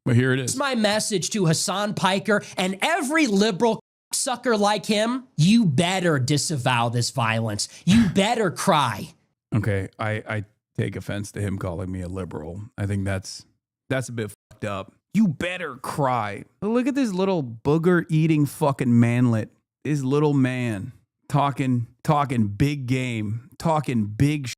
But here it is. It's my message to Hasan Piker and every liberal sucker like him. You better disavow this violence. You better cry. Okay, I take offense to him calling me a liberal. I think that's a bit fucked up. You better cry. Look at this little booger-eating fucking manlet. This little man talking big game, talking big shit.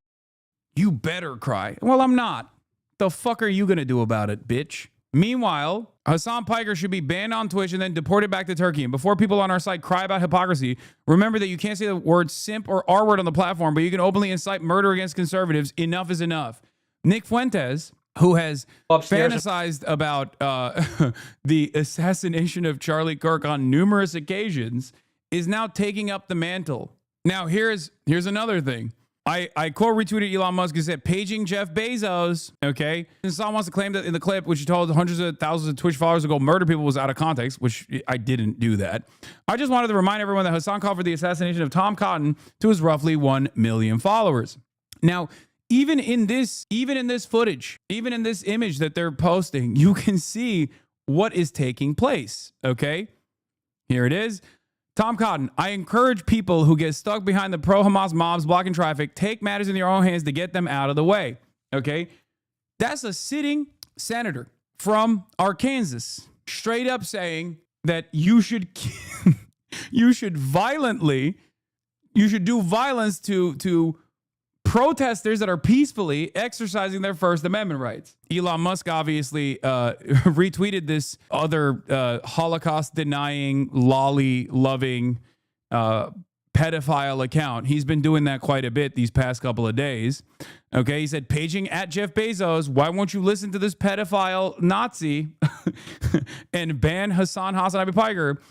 You better cry. Well, I'm not. The fuck are you gonna do about it, bitch? Meanwhile, Hasan Piker should be banned on Twitch and then deported back to Turkey. And before people on our site cry about hypocrisy, remember that you can't say the word simp or R word on the platform, but you can openly incite murder against conservatives. Enough is enough. Nick Fuentes, who has fantasized about the assassination of Charlie Kirk on numerous occasions, is now taking up the mantle. Now, here's another thing. I quote retweeted Elon Musk and said, paging Jeff Bezos, okay? And someone wants to claim that in the clip, which he told hundreds of thousands of Twitch followers to go murder people, was out of context, which I didn't do that. I just wanted to remind everyone that Hasan called for the assassination of Tom Cotton to his roughly 1 million followers. Now, even in this footage, even in this image that they're posting, you can see what is taking place, okay? Here it is. Tom Cotton, I encourage people who get stuck behind the pro-Hamas mobs blocking traffic, take matters in your own hands to get them out of the way. Okay? That's a sitting senator from Arkansas straight up saying that you should do violence to protesters that are peacefully exercising their First Amendment rights. Elon Musk obviously retweeted this other Holocaust-denying, lolly-loving pedophile account. He's been doing that quite a bit these past couple of days. Okay, he said, paging at Jeff Bezos, why won't you listen to this pedophile Nazi and ban HasanAbi Piker?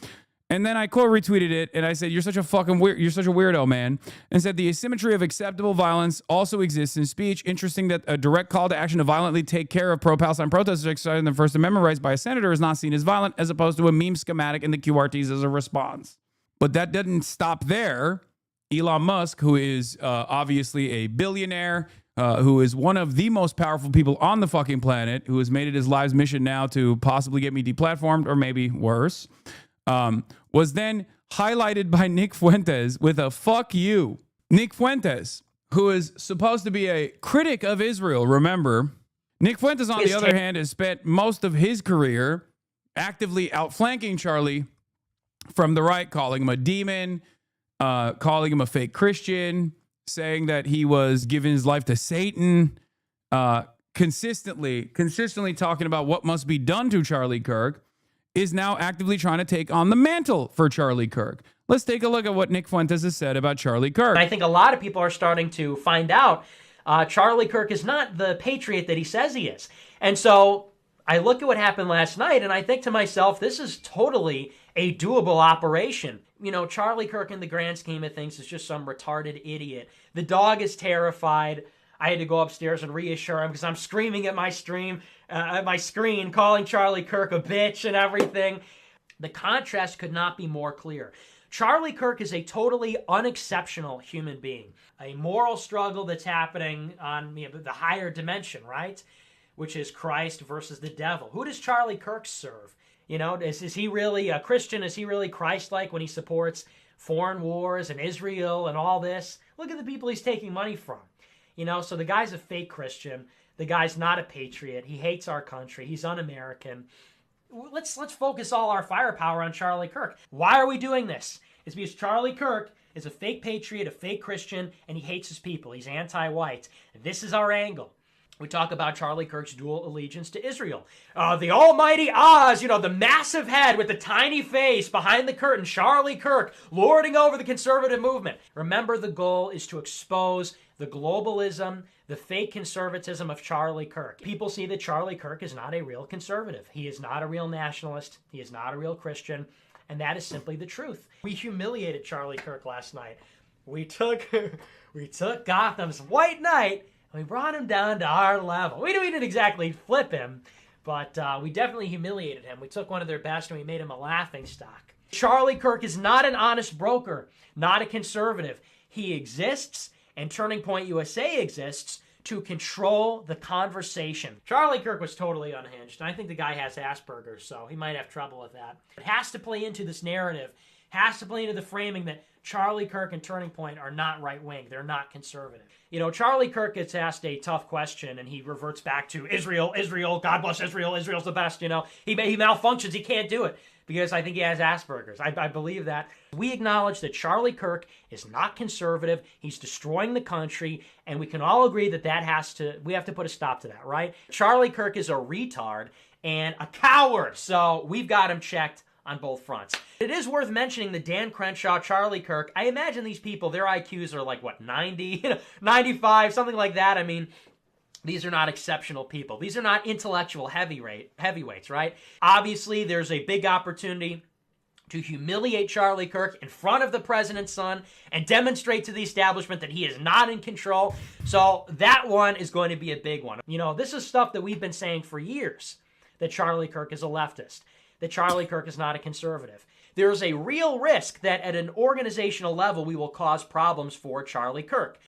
And then I quote retweeted it and I said, you're such a weirdo, man. And said the asymmetry of acceptable violence also exists in speech. Interesting that a direct call to action to violently take care of pro-Palestine protesters exercising their First Amendment rights by a senator is not seen as violent, as opposed to a meme schematic in the QRTs as a response. But that didn't stop there. Elon Musk, who is obviously a billionaire, who is one of the most powerful people on the fucking planet, who has made it his life's mission now to possibly get me deplatformed or maybe worse, was then highlighted by Nick Fuentes with a fuck you. Nick Fuentes, who is supposed to be a critic of Israel, remember. Nick Fuentes, on the other hand, has spent most of his career actively outflanking Charlie from the right, calling him a demon, calling him a fake Christian, saying that he was giving his life to Satan, consistently talking about what must be done to Charlie Kirk, is now actively trying to take on the mantle for Charlie Kirk. Let's take a look at what Nick Fuentes has said about Charlie Kirk. I think a lot of people are starting to find out Charlie Kirk is not the patriot that he says he is. And so I look at what happened last night and I think to myself, this is totally a doable operation. You know, Charlie Kirk in the grand scheme of things is just some retarded idiot. The dog is terrified. I had to go upstairs and reassure him because I'm screaming at my screen, calling Charlie Kirk a bitch and everything. The contrast could not be more clear. Charlie Kirk is a totally unexceptional human being. A moral struggle that's happening on the higher dimension, right? Which is Christ versus the devil. Who does Charlie Kirk serve? You know, is he really a Christian? Is he really Christ-like when he supports foreign wars and Israel and all this? Look at the people he's taking money from. You know, so the guy's a fake Christian. The guy's not a patriot. He hates our country. He's un-American. Let's focus all our firepower on Charlie Kirk. Why are we doing this? It's because Charlie Kirk is a fake patriot, a fake Christian, and he hates his people. He's anti-white. This is our angle. We talk about Charlie Kirk's dual allegiance to Israel. The almighty Oz, you know, the massive head with the tiny face behind the curtain, Charlie Kirk, lording over the conservative movement. Remember, the goal is to expose the globalism, the fake conservatism of Charlie Kirk. People see that Charlie Kirk is not a real conservative. He is not a real nationalist. He is not a real Christian. And that is simply the truth. We humiliated Charlie Kirk last night. We took Gotham's White Knight and we brought him down to our level. We didn't exactly flip him, but we definitely humiliated him. We took one of their best and we made him a laughingstock. Charlie Kirk is not an honest broker, not a conservative. He exists, and Turning Point USA exists to control the conversation. Charlie Kirk was totally unhinged, and I think the guy has Asperger's, so he might have trouble with that. It has to play into this narrative, has to play into the framing that Charlie Kirk and Turning Point are not right-wing. They're not conservative. You know, Charlie Kirk gets asked a tough question, and he reverts back to Israel, Israel, God bless Israel, Israel's the best, you know. He malfunctions, he can't do it, because I think he has Asperger's. I believe that. We acknowledge that Charlie Kirk is not conservative. He's destroying the country, and we can all agree that we have to put a stop to that, right? Charlie Kirk is a retard and a coward, so we've got him checked on both fronts. It is worth mentioning that Dan Crenshaw, Charlie Kirk, I imagine these people, their IQs are like, what, 90, 95, something like that. I mean, these are not exceptional people. These are not intellectual heavyweights, right? Obviously, there's a big opportunity to humiliate Charlie Kirk in front of the president's son and demonstrate to the establishment that he is not in control. So that one is going to be a big one. You know, this is stuff that we've been saying for years, that Charlie Kirk is a leftist, that Charlie Kirk is not a conservative. There is a real risk that at an organizational level, we will cause problems for Charlie Kirk.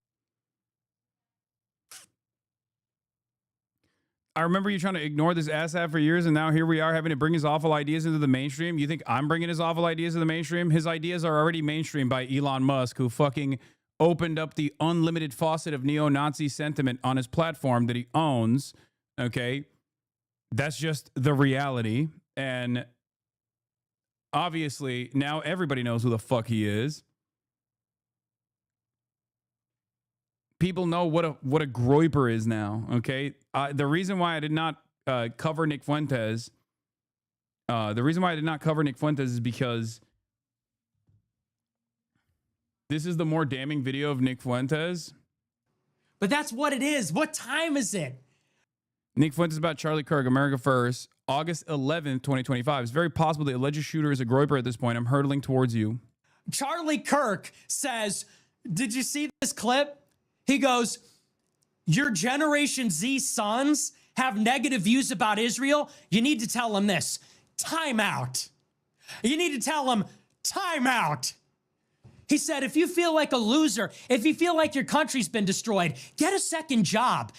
I remember you trying to ignore this asshat for years, and now here we are having to bring his awful ideas into the mainstream. You think I'm bringing his awful ideas to the mainstream? His ideas are already mainstream by Elon Musk, who fucking opened up the unlimited faucet of neo-Nazi sentiment on his platform that he owns, okay? That's just the reality. And obviously, now everybody knows who the fuck he is. People know what a groyper is now, okay? The reason why I did not cover Nick Fuentes, is because this is the more damning video of Nick Fuentes. But that's what it is. What time is it? Nick Fuentes about Charlie Kirk, America First, August 11th, 2025. It's very possible the alleged shooter is a groyper at this point. I'm hurtling towards you. Charlie Kirk says, did you see this clip? He goes, your Generation Z sons have negative views about Israel. You need to tell them this. Time out. You need to tell them, time out. He said, if you feel like a loser, if you feel like your country's been destroyed, get a second job.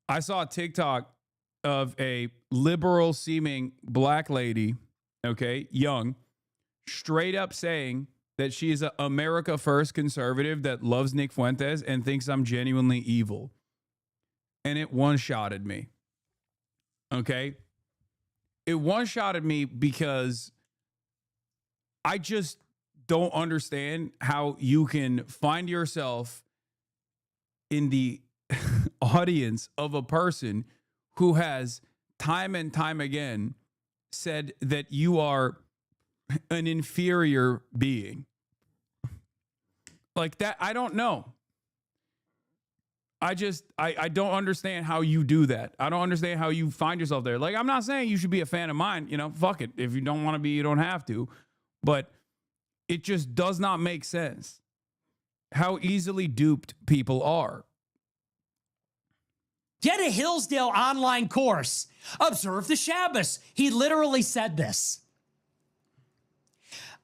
I saw a TikTok of a liberal-seeming black lady, okay, young, straight up saying that she's an America First conservative that loves Nick Fuentes and thinks I'm genuinely evil. And it one-shotted me. Okay? It one-shotted me because I just don't understand how you can find yourself in the audience of a person who has time and time again said that you are an inferior being. Like that, I don't know. I don't understand how you do that. I don't understand how you find yourself there. Like, I'm not saying you should be a fan of mine, you know, fuck it. If you don't want to be, you don't have to. But it just does not make sense how easily duped people are. Get a Hillsdale online course. Observe the Shabbos. He literally said this.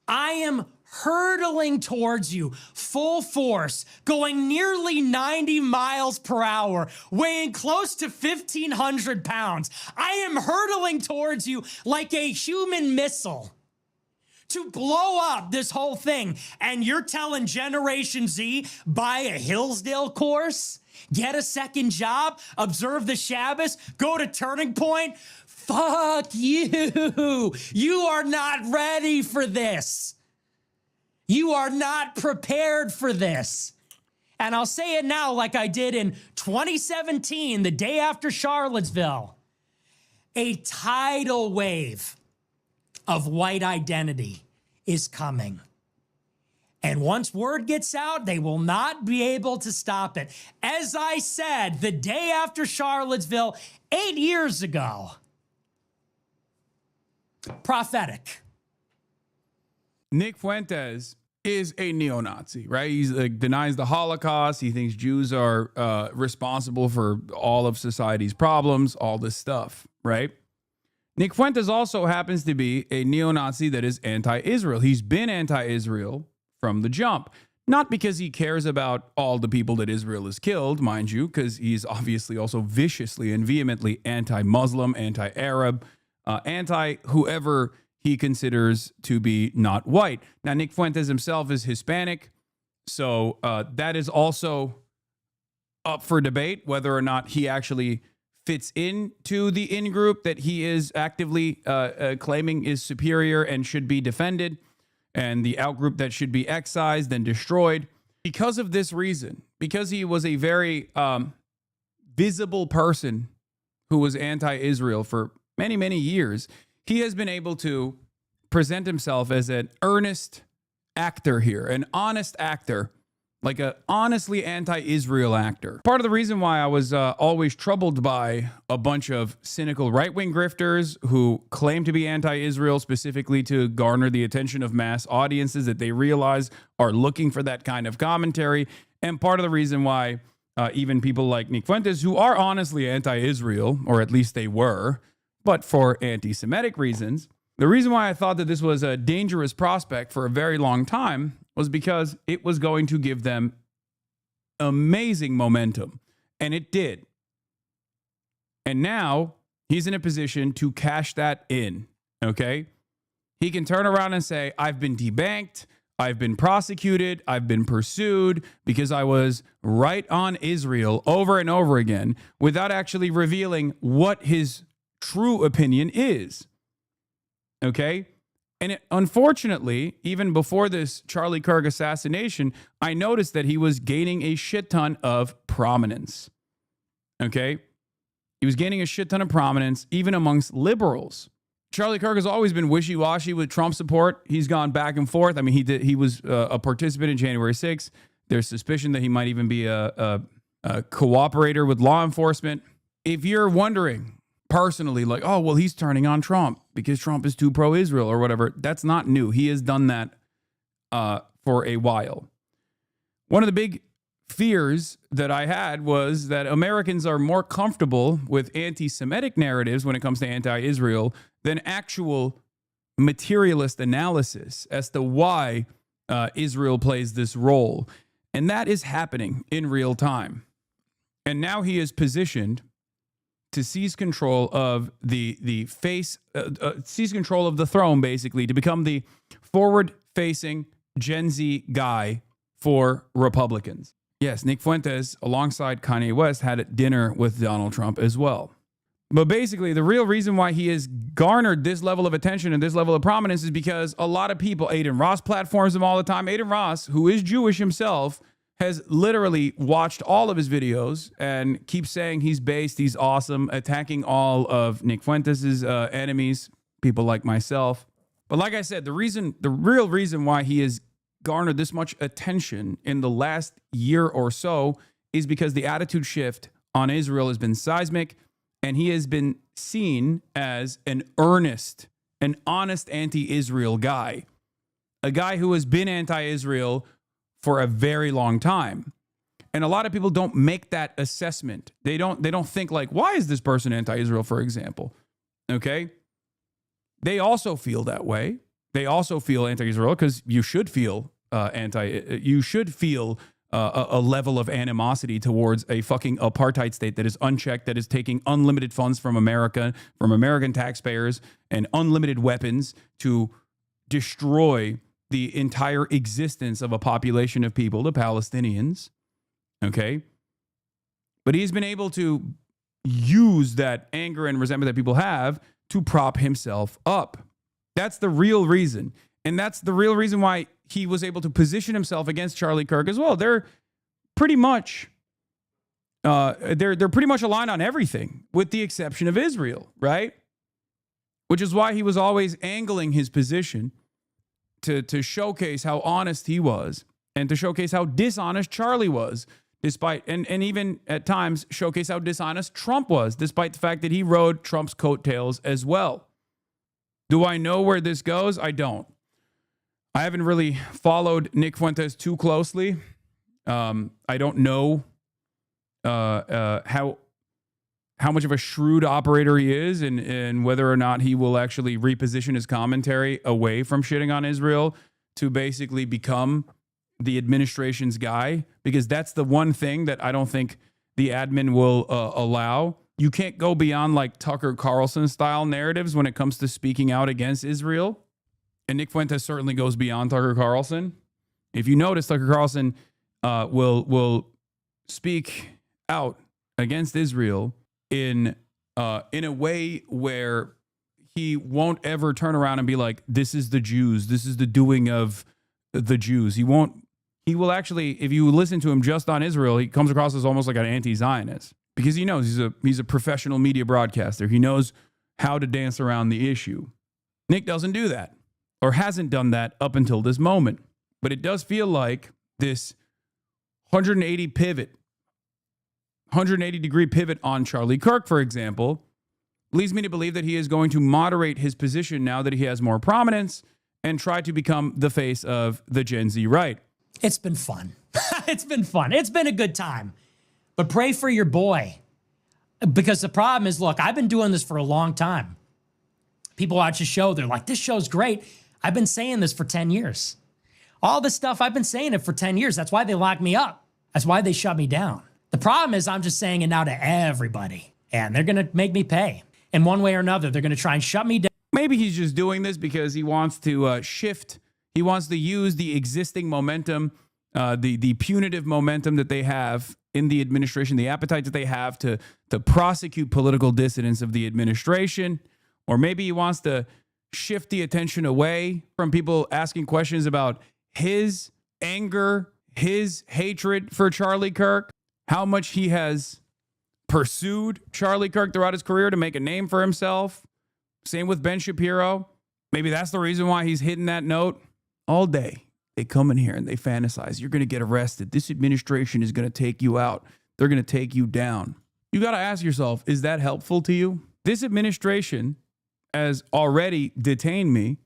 I am hurtling towards you, full force, going nearly 90 miles per hour, weighing close to 1,500 pounds. I am hurtling towards you like a human missile to blow up this whole thing. And you're telling Generation Z, buy a Hillsdale course, get a second job, observe the Shabbos, go to Turning Point? Fuck you. You are not ready for this. You are not prepared for this. And I'll say it now like I did in 2017, the day after Charlottesville. A tidal wave of white identity is coming. And once word gets out, they will not be able to stop it. As I said, the day after Charlottesville, 8 years ago, prophetic. Nick Fuentes is a neo-Nazi, right? He denies the Holocaust. He thinks Jews are responsible for all of society's problems, all this stuff, right? Nick Fuentes also happens to be a neo-Nazi that is anti-Israel. He's been anti-Israel from the jump. Not because he cares about all the people that Israel has killed, mind you, because he's obviously also viciously and vehemently anti-Muslim, anti-Arab, anti-whoever he considers to be not white. Now, Nick Fuentes himself is Hispanic, so that is also up for debate, whether or not he actually fits into the in-group that he is actively claiming is superior and should be defended, and the out-group that should be excised and destroyed. Because of this reason, because he was a very visible person who was anti-Israel for many, many years, he has been able to present himself as an earnest actor here, an honest actor, like a honestly anti-Israel actor. Part of the reason why I was always troubled by a bunch of cynical right-wing grifters who claim to be anti-Israel specifically to garner the attention of mass audiences that they realize are looking for that kind of commentary. And part of the reason why even people like Nick Fuentes, who are honestly anti-Israel, or at least they were, but for anti-Semitic reasons, the reason why I thought that this was a dangerous prospect for a very long time was because it was going to give them amazing momentum. And it did. And now he's in a position to cash that in, okay? He can turn around and say, I've been debanked, I've been prosecuted, I've been pursued because I was right on Israel over and over again without actually revealing what his true opinion is, okay? And unfortunately, even before this Charlie Kirk assassination, I noticed that he was gaining a shit ton of prominence. Okay? He was gaining a shit ton of prominence, even amongst liberals. Charlie Kirk has always been wishy-washy with Trump support. He's gone back and forth. I mean, he was a participant in January 6th. There's suspicion that he might even be a cooperator with law enforcement. If you're wondering personally, like, oh, well, he's turning on Trump because Trump is too pro-Israel or whatever. That's not new. He has done that for a while. One of the big fears that I had was that Americans are more comfortable with anti-Semitic narratives when it comes to anti-Israel than actual materialist analysis as to why Israel plays this role. And that is happening in real time. And now he is positioned to seize control of seize control of the throne, basically, to become the forward-facing Gen Z guy for Republicans. Yes, Nick Fuentes, alongside Kanye West, had dinner with Donald Trump as well. But basically, the real reason why he has garnered this level of attention and this level of prominence is because a lot of people, Aiden Ross platforms him all the time. Aiden Ross, who is Jewish himself, has literally watched all of his videos and keeps saying he's based, he's awesome, attacking all of Nick Fuentes' enemies, people like myself. But like I said, the real reason why he has garnered this much attention in the last year or so is because the attitude shift on Israel has been seismic, and he has been seen as an earnest, an honest anti-Israel guy, a guy who has been anti-Israel for a very long time. And a lot of people don't make that assessment. They don't think like, why is this person anti-Israel, for example? Okay? They also feel that way. They also feel anti-Israel because you should feel a level of animosity towards a fucking apartheid state that is unchecked, that is taking unlimited funds from America, from American taxpayers, and unlimited weapons to destroy the entire existence of a population of people, the Palestinians. Okay? But he's been able to use that anger and resentment that people have to prop himself up. That's the real reason. And that's the real reason why he was able to position himself against Charlie Kirk as well. They're pretty much they're pretty much aligned on everything, with the exception of Israel, right? Which is why he was always angling his position to showcase how honest he was and to showcase how dishonest Charlie was, despite and even at times showcase how dishonest Trump was, despite the fact that he rode Trump's coattails as well. Do I know where this goes? I don't. I haven't really followed Nick Fuentes too closely. I don't know how much of a shrewd operator he is and whether or not he will actually reposition his commentary away from shitting on Israel to basically become the administration's guy, because that's the one thing that I don't think the admin will allow. You can't go beyond like Tucker Carlson style narratives when it comes to speaking out against Israel. And Nick Fuentes certainly goes beyond Tucker Carlson. If you notice, Tucker Carlson will speak out against Israel in a way where he won't ever turn around and be like, this is the Jews. This is the doing of the Jews. He will actually, if you listen to him just on Israel, he comes across as almost like an anti-Zionist because he knows he's a professional media broadcaster. He knows how to dance around the issue. Nick doesn't do that or hasn't done that up until this moment. But it does feel like this 180 degree pivot on Charlie Kirk, for example, leads me to believe that he is going to moderate his position now that he has more prominence and try to become the face of the Gen Z right. It's been fun. It's been fun. It's been a good time. But pray for your boy. Because the problem is, look, I've been doing this for a long time. People watch the show, they're like, this show's great. I've been saying this for 10 years. All this stuff, I've been saying it for 10 years. That's why they locked me up. That's why they shut me down. The problem is I'm just saying it now to everybody. And they're going to make me pay. In one way or another, they're going to try and shut me down. Maybe he's just doing this because he wants to shift. He wants to use the existing momentum, the punitive momentum that they have in the administration, the appetite that they have to prosecute political dissidents of the administration. Or maybe he wants to shift the attention away from people asking questions about his anger, his hatred for Charlie Kirk, how much he has pursued Charlie Kirk throughout his career to make a name for himself. Same with Ben Shapiro. Maybe that's the reason why he's hitting that note all day. They come in here and they fantasize. You're going to get arrested. This administration is going to take you out. They're going to take you down. You got to ask yourself, is that helpful to you? This administration has already detained me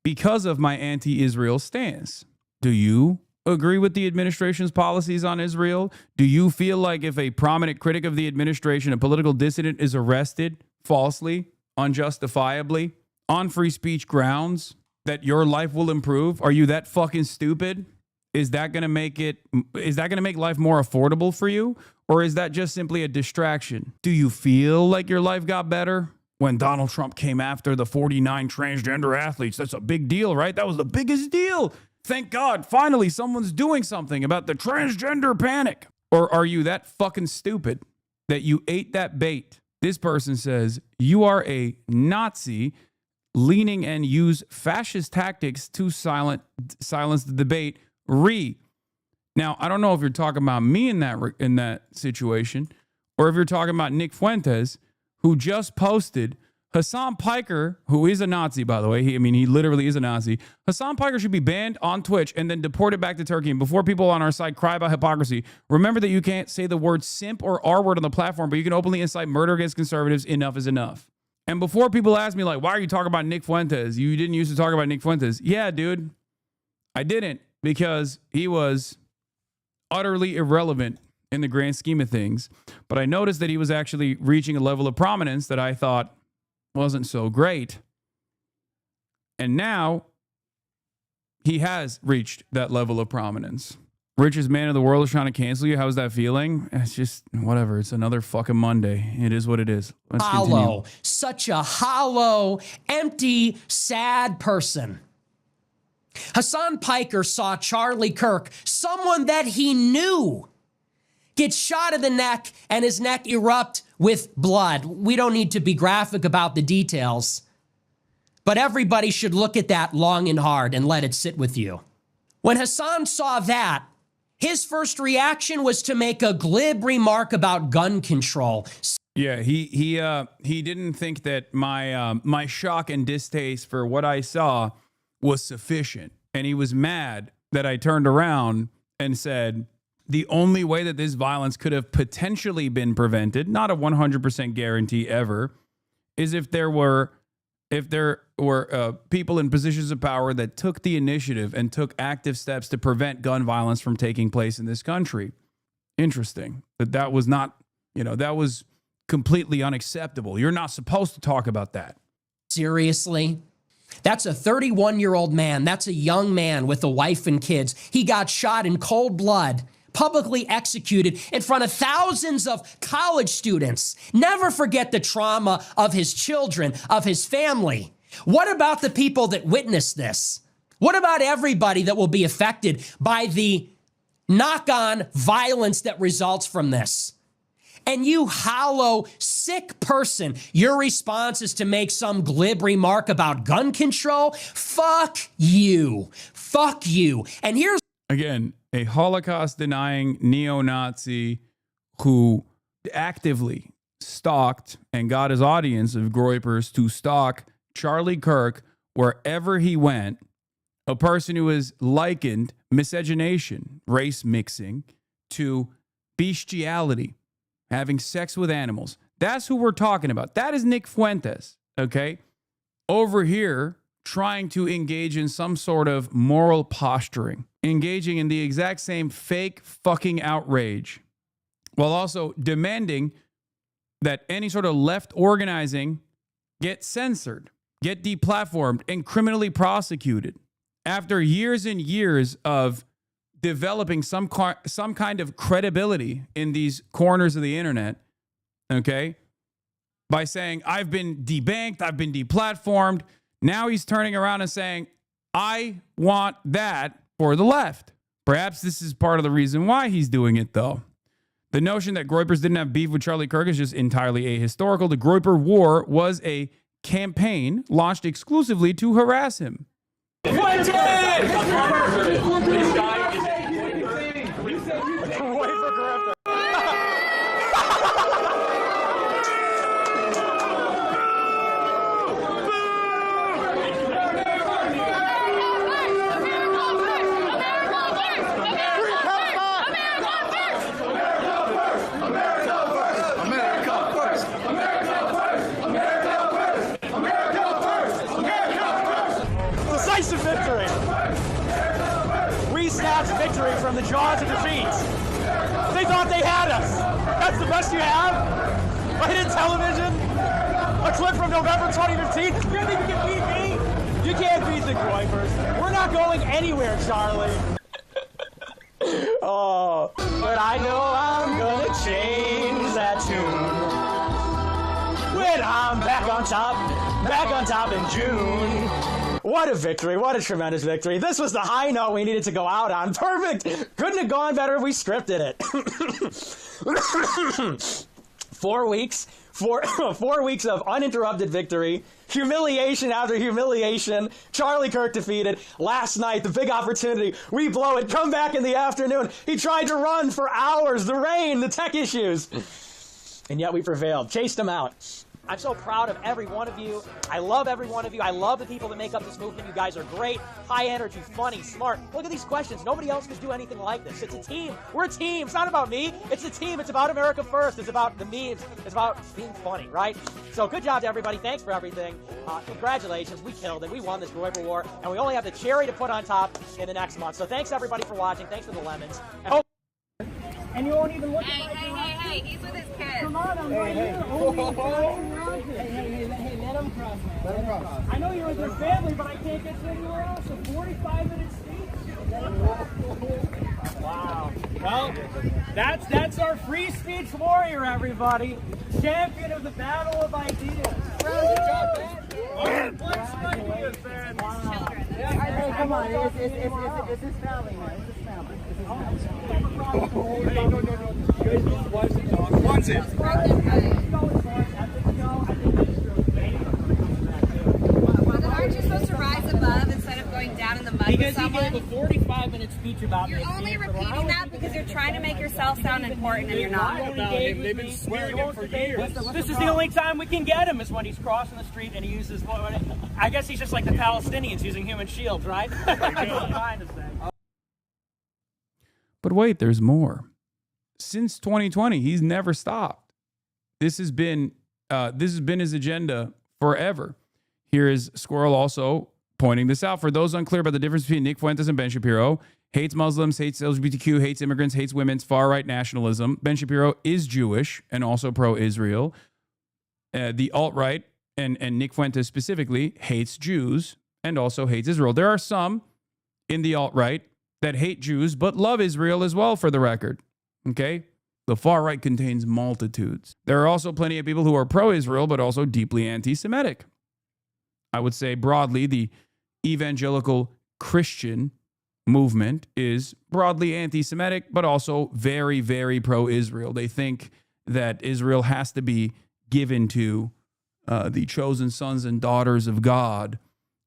because of my anti-Israel stance. Do you agree with the administration's policies on Israel? Do you feel like if a prominent critic of the administration, a political dissident, is arrested falsely, unjustifiably, on free speech grounds, that your life will improve? Are you that fucking stupid? Is that going to make life more affordable for you? Or is that just simply a distraction? Do you feel like your life got better when Donald Trump came after the 49 transgender athletes? That's a big deal, right? That was the biggest deal. Thank God, finally someone's doing something about the transgender panic. Or are you that fucking stupid that you ate that bait? This person says, you are a Nazi leaning and use fascist tactics to silence the debate. Now, I don't know if you're talking about me in that situation, or if you're talking about Nick Fuentes, who just posted Hasan Piker, who is a Nazi, by the way. He literally is a Nazi. Hasan Piker should be banned on Twitch and then deported back to Turkey. And before people on our side cry about hypocrisy, remember that you can't say the word simp or R word on the platform, but you can openly incite murder against conservatives. Enough is enough. And before people ask me, like, why are you talking about Nick Fuentes? You didn't used to talk about Nick Fuentes. Yeah, dude, I didn't, because he was utterly irrelevant in the grand scheme of things. But I noticed that he was actually reaching a level of prominence that I thought wasn't so great. And now he has reached that level of prominence. Richest man in the world is trying to cancel you. How's that feeling? It's just whatever. It's another fucking Monday. It is what it is. Let's hollow. continue. Such a hollow, empty, sad person. Hasan Piker saw Charlie Kirk, someone that he knew, get shot in the neck and his neck erupt with blood. We don't need to be graphic about the details, but everybody should look at that long and hard and let it sit with you. When Hasan saw that, his first reaction was to make a glib remark about gun control. Yeah, he didn't think that my shock and distaste for what I saw was sufficient, and he was mad that I turned around and said the only way that this violence could have potentially been prevented, not a 100% guarantee ever, is if there were people in positions of power that took the initiative and took active steps to prevent gun violence from taking place in this country. Interesting that was not, that was completely unacceptable. You're not supposed to talk about that. Seriously? That's a 31-year-old man. That's a young man with a wife and kids. He got shot in cold blood, publicly executed in front of thousands of college students. Never forget the trauma of his children, of his family. What about the people that witnessed this? What about everybody that will be affected by the knock-on violence that results from this? And you hollow, sick person, your response is to make some glib remark about gun control? Fuck you. Fuck you. And here's Again, a Holocaust-denying neo-Nazi who actively stalked and got his audience of groypers to stalk Charlie Kirk wherever he went, a person who is likened miscegenation, race mixing, to bestiality, having sex with animals. That's who we're talking about. That is Nick Fuentes, okay? Over here, trying to engage in some sort of moral posturing, engaging in the exact same fake fucking outrage, while also demanding that any sort of left organizing get censored, get deplatformed, and criminally prosecuted. After years and years of developing some kind of credibility in these corners of the internet, okay, by saying, I've been debanked, I've been deplatformed. Now he's turning around and saying, I want that for the left. Perhaps this is part of the reason why he's doing it, though. The notion that groypers didn't have beef with Charlie Kirk is just entirely ahistorical. The Groyper War was a campaign launched exclusively to harass him. Decisive victory. We snatched victory from the jaws of defeat. They thought they had us. That's the best you have? A hidden television? A clip from November 2015? You think you can beat me? You can't beat the Groypers. We're not going anywhere, Charlie. Oh, but I know I'm gonna change that tune when I'm back on top in June. What a victory. What a tremendous victory. This was the high note we needed to go out on. Perfect. Couldn't have gone better if we scripted it. 4 weeks. 4 weeks of uninterrupted victory. Humiliation after humiliation. Charlie Kirk defeated. Last night, the big opportunity. We blow it. Come back in the afternoon. He tried to run for hours. The rain, the tech issues. And yet we prevailed. Chased him out. I'm so proud of every one of you. I love every one of you. I love the people that make up this movement. You guys are great, high energy, funny, smart. Look at these questions. Nobody else can do anything like this. It's a team. We're a team. It's not about me. It's a team. It's about America first. It's about the memes. It's about being funny, right? So good job to everybody. Thanks for everything. Congratulations. We killed it. We won this Groyper War, and we only have the cherry to put on top in the next month. So thanks everybody for watching. Thanks for the lemons. And you won't even look at my Hey, he's with his kids. Come on, I'm right here. Hey, let him cross, man. Let him cross. I know you're with your family, but I can't get to anywhere else. A 45-minute speech. Wow. Well, that's our free speech warrior, everybody. Champion of the battle of ideas. Let's ideas, man. Hey, come on. It's his family, man. It's his family. What's it? Well, then aren't you supposed to rise above instead of going down in the mud Because with someone? he gave a 45-minute speech about You're only repeating that because you're trying to make yourself sound important and you're not. They've been swearing him for years. This is the only time we can get him is when he's crossing the street and he uses, I guess he's just like the Palestinians using human shields, right? That's what I'm trying to say. But wait, there's more. Since 2020, he's never stopped. This has been his agenda forever. Here is Squirrel also pointing this out. For those unclear about the difference between Nick Fuentes and Ben Shapiro, hates Muslims, hates LGBTQ, hates immigrants, hates women's far-right nationalism. Ben Shapiro is Jewish and also pro-Israel. The alt-right and Nick Fuentes specifically, hates Jews and also hates Israel. There are some in the alt-right that hate Jews but love Israel as well, for the record. Okay? The far right contains multitudes. There are also plenty of people who are pro-Israel but also deeply anti-Semitic. I would say broadly the evangelical Christian movement is broadly anti-Semitic but also very, very pro-Israel. They think that Israel has to be given to the chosen sons and daughters of God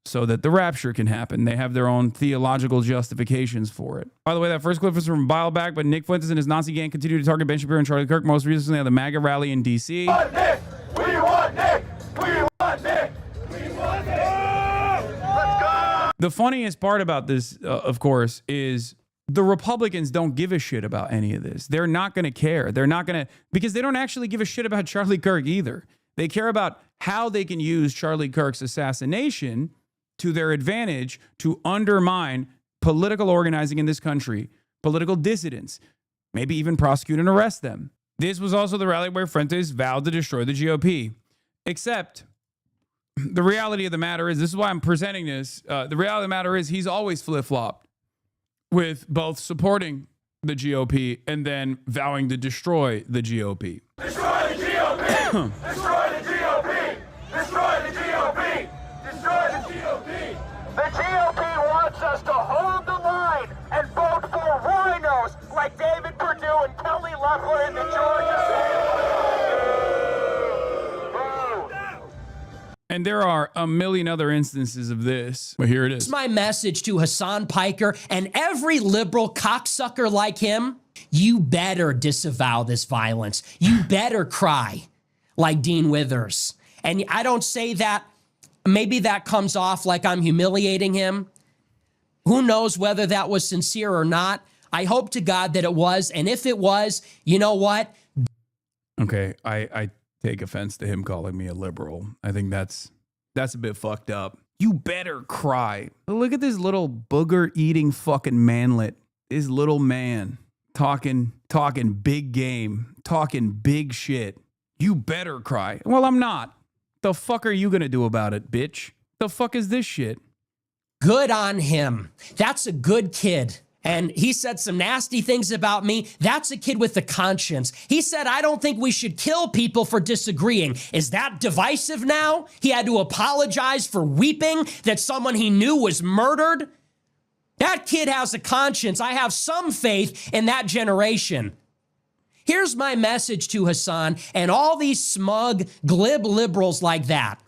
so that the rapture can happen. They have their own theological justifications for it. By the way, that first clip was from a while back, but Nick Fuentes and his Nazi gang continue to target Ben Shapiro and Charlie Kirk, most recently at the MAGA rally in D.C. We want Nick! We want Nick! We want Nick! We want Nick! Let's go! The funniest part about this, of course, is the Republicans don't give a shit about any of this. They're not going to care. They're not going to, because they don't actually give a shit about Charlie Kirk either. They care about how they can use Charlie Kirk's assassination to their advantage to undermine political organizing in this country, political dissidents, maybe even prosecute and arrest them. This was also the rally where Fuentes vowed to destroy the GOP. Except the reality of the matter is, this is why I'm presenting this. The reality of the matter is he's always flip-flopped with both supporting the GOP and then vowing to destroy the GOP. Destroy the GOP! Destroy the GOP! Destroy the GOP! Destroy the GOP! The GOP wants us to hold the line and vote for rhinos like David Perdue and Kelly Loeffler in the Georgia. And there are a million other instances of this. But here it is. My message to Hasan Piker and every liberal cocksucker like him: you better disavow this violence. You better cry like Dean Withers. And I don't say that, maybe that comes off like I'm humiliating him. Who knows whether that was sincere or not? I hope to God that it was. And if it was, you know what? Okay, I take offense to him calling me a liberal. I think that's a bit fucked up. You better cry. Look at this little booger-eating fucking manlet. This little man talking big game, talking big shit. You better cry. Well, I'm not. The fuck are you gonna do about it, bitch? The fuck is this shit? Good on him. That's a good kid. And he said some nasty things about me. That's a kid with a conscience. He said, I don't think we should kill people for disagreeing. Is that divisive now? He had to apologize for weeping that someone he knew was murdered. That kid has a conscience. I have some faith in that generation. Here's my message to Hasan and all these smug, glib liberals like that.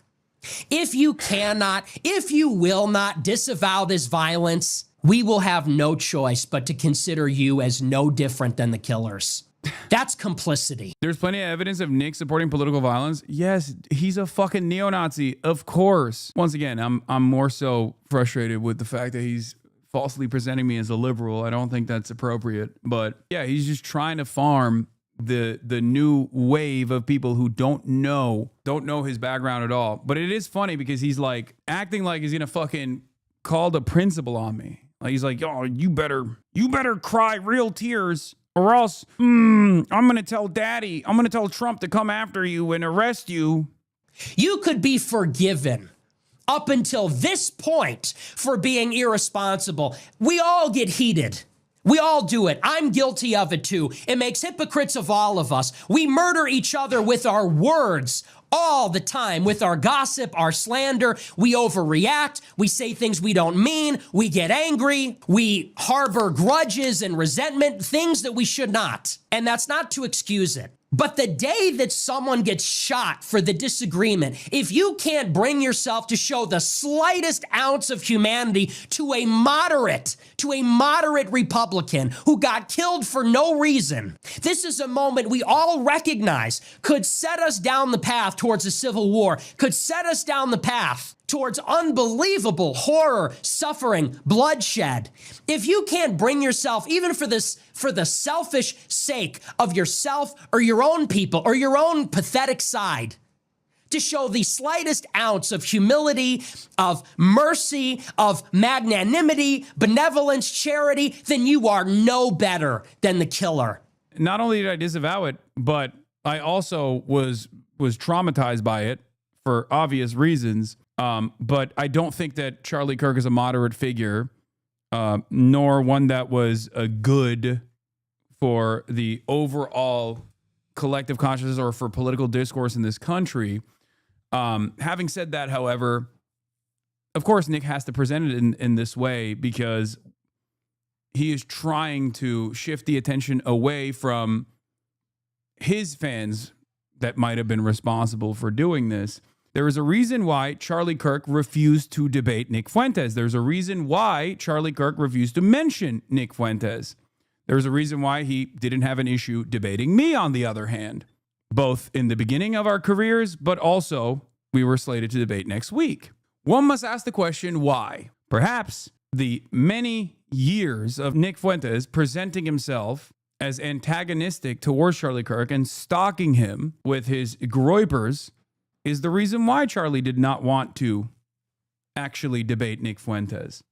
If you cannot, if you will not disavow this violence, we will have no choice but to consider you as no different than the killers. That's complicity. There's plenty of evidence of Nick supporting political violence. Yes, he's a fucking neo-Nazi, of course. Once again, I'm more so frustrated with the fact that he's falsely presenting me as a liberal. I don't think that's appropriate. But yeah, he's just trying to farm the new wave of people who don't know his background at all. But it is funny because he's like acting like he's gonna fucking call the principal on me. Like he's like, oh, you better cry real tears or else I'm gonna tell daddy, I'm gonna tell Trump to come after you and arrest you. You could be forgiven up until this point for being irresponsible. We all get heated. We all do it. I'm guilty of it too. It makes hypocrites of all of us. We murder each other with our words all the time, with our gossip, our slander. We overreact. We say things we don't mean. We get angry. We harbor grudges and resentment, things that we should not. And that's not to excuse it. But the day that someone gets shot for the disagreement, if you can't bring yourself to show the slightest ounce of humanity to a moderate Republican who got killed for no reason, this is a moment we all recognize could set us down the path towards a civil war, could set us down the path towards unbelievable horror, suffering, bloodshed. If you can't bring yourself, even for the selfish sake of yourself or your own people or your own pathetic side, to show the slightest ounce of humility, of mercy, of magnanimity, benevolence, charity, then you are no better than the killer. Not only did I disavow it, but I also was traumatized by it for obvious reasons. But I don't think that Charlie Kirk is a moderate figure, nor one that was good for the overall collective consciousness or for political discourse in this country. Having said that, however, of course, Nick has to present it in this way because he is trying to shift the attention away from his fans that might have been responsible for doing this. There is a reason why Charlie Kirk refused to debate Nick Fuentes. There's a reason why Charlie Kirk refused to mention Nick Fuentes. There's a reason why he didn't have an issue debating me, on the other hand, both in the beginning of our careers, but also we were slated to debate next week. One must ask the question, why? Perhaps the many years of Nick Fuentes presenting himself as antagonistic towards Charlie Kirk and stalking him with his groypers is the reason why Charlie did not want to actually debate Nick Fuentes.